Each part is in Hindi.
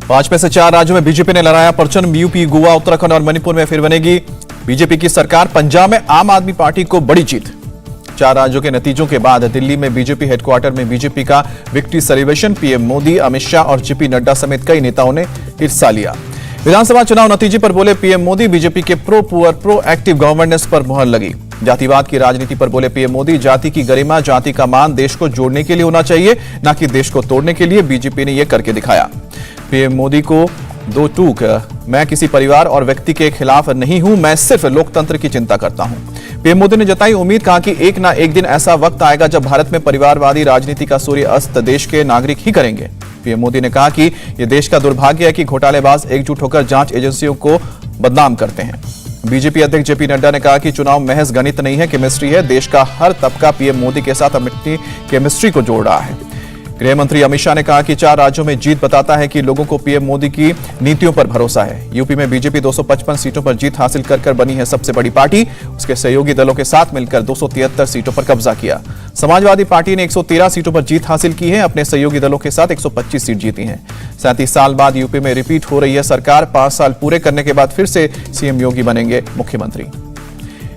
5 में से 4 राज्यों में बीजेपी ने लहराया परचम। यूपी, गोवा, उत्तराखंड और मणिपुर में फिर बनेगी बीजेपी की सरकार। पंजाब में आम आदमी पार्टी को बड़ी जीत। 4 राज्यों के नतीजों के बाद दिल्ली में बीजेपी हेडक्वार्टर में बीजेपी का victory celebration. PM Modi, Amit Shah और जेपी नड्डा समेत कई नेताओं ने हिस्सा लिया। विधानसभा चुनाव नतीजे पर बोले पीएम मोदी, बीजेपी के pro poor pro active governance पर मुहर लगी। जातिवाद की राजनीति पर बोले पीएम मोदी, जाति की गरिमा, जाति का मान देश को जोड़ने के लिए होना चाहिए, न कि देश को तोड़ने के लिए। बीजेपी ने यह करके दिखाया। पीएम मोदी को दो टूक, मैं किसी परिवार और व्यक्ति के खिलाफ नहीं हूं, मैं सिर्फ लोकतंत्र की चिंता करता हूं। पीएम मोदी ने जताई उम्मीद, कहा कि एक ना एक दिन ऐसा वक्त आएगा जब भारत में परिवारवादी राजनीति का सूर्य अस्त देश के नागरिक ही करेंगे। पीएम मोदी ने कहा कि यह देश का दुर्भाग्य है कि घोटालेबाज एकजुट होकर जांच एजेंसियों को बदनाम करते हैं। बीजेपी अध्यक्ष जेपी नड्डा ने कहा कि चुनाव महज गणित नहीं है, केमिस्ट्री है। देश का हर तबका पीएम मोदी के साथ अपनी केमिस्ट्री को जोड़ रहा है। गृह मंत्री अमित शाह ने कहा कि 4 राज्यों में जीत बताता है कि लोगों को पीएम मोदी की नीतियों पर भरोसा है। यूपी में बीजेपी 255 सीटों पर जीत हासिल कर बनी है सबसे बड़ी पार्टी। उसके सहयोगी दलों के साथ मिलकर 273 सीटों पर कब्जा किया। समाजवादी पार्टी ने 113 सीटों पर जीत हासिल की है। अपने सहयोगी दलों के साथ 125 सीट जीती हैं। 37 साल बाद यूपी में रिपीट हो रही है सरकार। 5 साल पूरे करने के बाद फिर से सीएम योगी बनेंगे मुख्यमंत्री।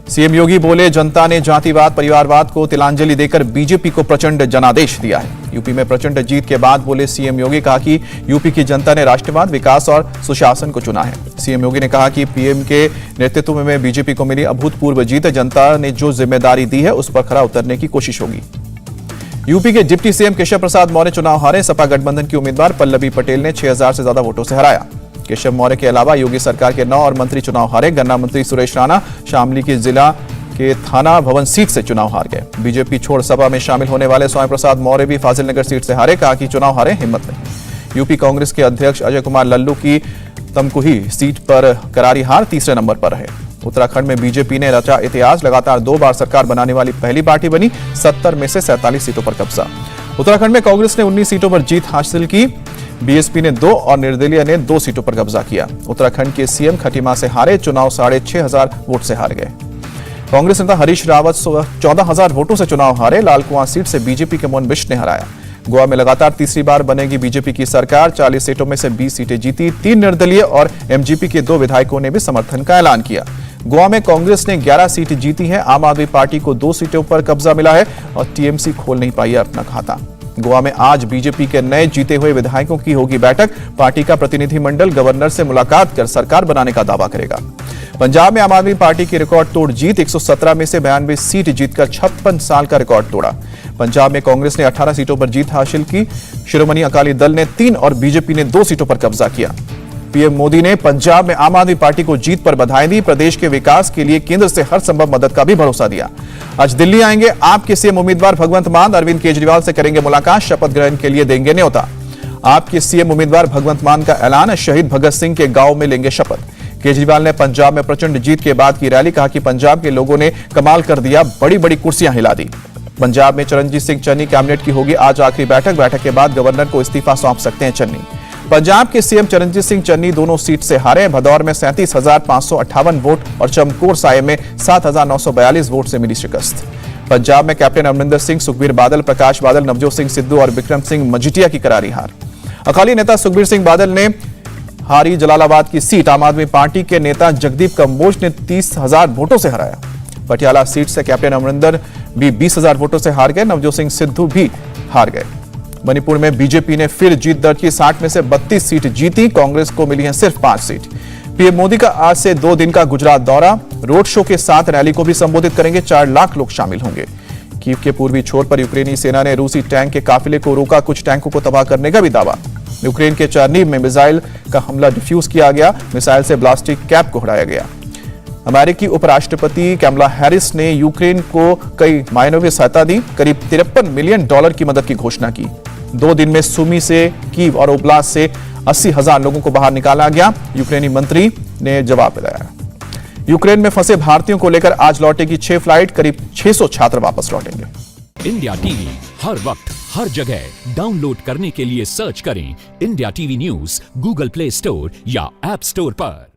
सीएम योगी बोले, जनता ने जातिवाद, परिवारवाद को तिलांजलि देकर बीजेपी को प्रचंड जनादेश दिया है। यूपी में प्रचंड जीत के बाद बोले सीएम योगी, कहा कि यूपी की जनता ने राष्ट्रवाद, विकास और सुशासन को चुना है। सीएम योगी ने कहा कि पीएम के नेतृत्व में बीजेपी को मिली अभूतपूर्व जीत। जनता ने जो जिम्मेदारी दी है उस पर खरा उतरने की कोशिश होगी। यूपी के डिप्टी सीएम केशव प्रसाद मौर्य चुनाव हारे। सपा गठबंधन की उम्मीदवार पल्लवी पटेल ने 6000 से ज्यादा वोटों से हराया। केशव मौर्य के अलावा योगी सरकार के 9 और मंत्री चुनाव हारे। गन्ना मंत्री सुरेश राणा शामली की जिला के थाना भवन सीट से चुनाव हार गए। बीजेपी छोड़ सपा में शामिल होने वाले स्वामी प्रसाद मौर्य भी फाजिल नगर सीट से हारे। कहा कि चुनाव हारे, हिम्मत नहीं। यूपी कांग्रेस के अध्यक्ष अजय कुमार लल्लू की तमकुही सीट पर करारी हार, तीसरे नंबर पर रहे। उत्तराखंड में बीजेपी ने रचा इतिहास। लगातार 2 बार सरकार बनाने वाली पहली पार्टी बनी। 70 में से 47 सीटों पर कब्जा। उत्तराखंड में कांग्रेस ने 19 सीटों पर जीत हासिल की। बीएसपी ने 2 और निर्दलीय ने 2 सीटों पर कब्जा किया। उत्तराखंड के सीएम खटीमा से हारे। चुनाव 6500 वोट से हार गए। कांग्रेस नेता हरीश रावत 14,000 वोटों से चुनाव हारे। लालकुआं सीट से बीजेपी के मोहन बिष्ट ने हराया। गोवा में लगातार तीसरी बार बनेगी बीजेपी की सरकार। 40 सीटों में से 20 सीटें जीती। 3 निर्दलीय और एमजीपी के 2 विधायकों ने भी समर्थन का ऐलान किया। गोवा में कांग्रेस ने 11 सीट जीती है। आम आदमी पार्टी को 2 सीटों पर कब्जा मिला है और टीएमसी खोल नहीं पाई है अपना खाता। गोवा में आज बीजेपी के नए जीते हुए विधायकों की होगी बैठक। पार्टी का प्रतिनिधिमंडल गवर्नर से मुलाकात कर सरकार बनाने का दावा करेगा। पंजाब में आम आदमी पार्टी की रिकॉर्ड तोड़ जीत। 117 में से 92 सीट जीतकर 56 साल का रिकॉर्ड तोड़ा। पंजाब में कांग्रेस ने 18 सीटों पर जीत हासिल की। शिरोमणि अकाली दल ने 3 और बीजेपी ने 2 सीटों पर कब्जा किया। पीएम मोदी ने पंजाब में आम आदमी पार्टी को जीत पर बधाई दी। प्रदेश के विकास के लिए केंद्र से हर संभव मदद का भी भरोसा दिया। आज दिल्ली आएंगे आपके सीएम उम्मीदवार भगवंत मान। अरविंद केजरीवाल से करेंगे मुलाकात। शपथ ग्रहण के लिए देंगे न्योता। आपके सीएम उम्मीदवार भगवंत मान का ऐलान। शहीद भगत सिंह के गांव में लेंगे शपथ। केजरीवाल ने पंजाब में प्रचंड जीत के बाद की रैली। कहा कि पंजाब के लोगों ने कमाल कर दिया, बड़ी बड़ी कुर्सियां हिला दी। पंजाब में चरणजीत सिंह चन्नी कैबिनेट की होगी आज आखिरी बैठक। बैठक के बाद गवर्नर को इस्तीफा सौंप सकते हैं चन्नी। पंजाब के सीएम चरणजीत सिंह चन्नी दोनों सीट से हारे। भदौर में 37,558 वोट और चमकौर साहिब में 7,942 वोट से मिली शिकस्त। पंजाब में कैप्टन अमरिंदर सिंह, सुखबीर बादल, प्रकाश बादल, नवजोत सिंह सिद्धू और विक्रम सिंह मजीठिया की करारी हार। अकाली नेता सुखबीर सिंह बादल ने हारी जलालाबाद की सीट। आम आदमी पार्टी के नेता जगदीप कंबोज ने 30,000 वोटों से हराया। पटियाला सीट से कैप्टन अमरिंदर भी 20,000 वोटों से हार गए। नवजोत सिंह सिद्धू भी हार गए। मणिपुर में बीजेपी ने फिर जीत दर्ज की। 60 में से 32 सीट जीती। कांग्रेस को मिली हैं सिर्फ 5 सीट। पीएम मोदी का आज से 2 दिन का गुजरात दौरा। रोड शो के साथ रैली को भी संबोधित करेंगे। 4 लाख लोग शामिल होंगे। कीव के पूर्वी छोर पर यूक्रेनी सेना ने रूसी टैंक के काफिले को रोका। कुछ टैंकों को तबाह करने का भी दावा। यूक्रेन के चरनीव में मिसाइल का हमला डिफ्यूज किया गया। मिसाइल से ब्लास्टिक कैप को उड़ाया गया। अमेरिकी उपराष्ट्रपति कैमला हैरिस ने यूक्रेन को कई मायनों में सहायता दी। करीब $53 मिलियन की मदद की घोषणा की। 2 दिन में सुमी से, कीव और ओब्लास्ट से 80,000 लोगों को बाहर निकाला गया। यूक्रेनी मंत्री ने जवाब दिया। यूक्रेन में फंसे भारतीयों को लेकर आज लौटेगी 6 फ्लाइट। करीब 600 छात्र वापस लौटेंगे। इंडिया टीवी हर वक्त हर जगह डाउनलोड करने के लिए सर्च करें India TV news Google play store या ऐप स्टोर पर।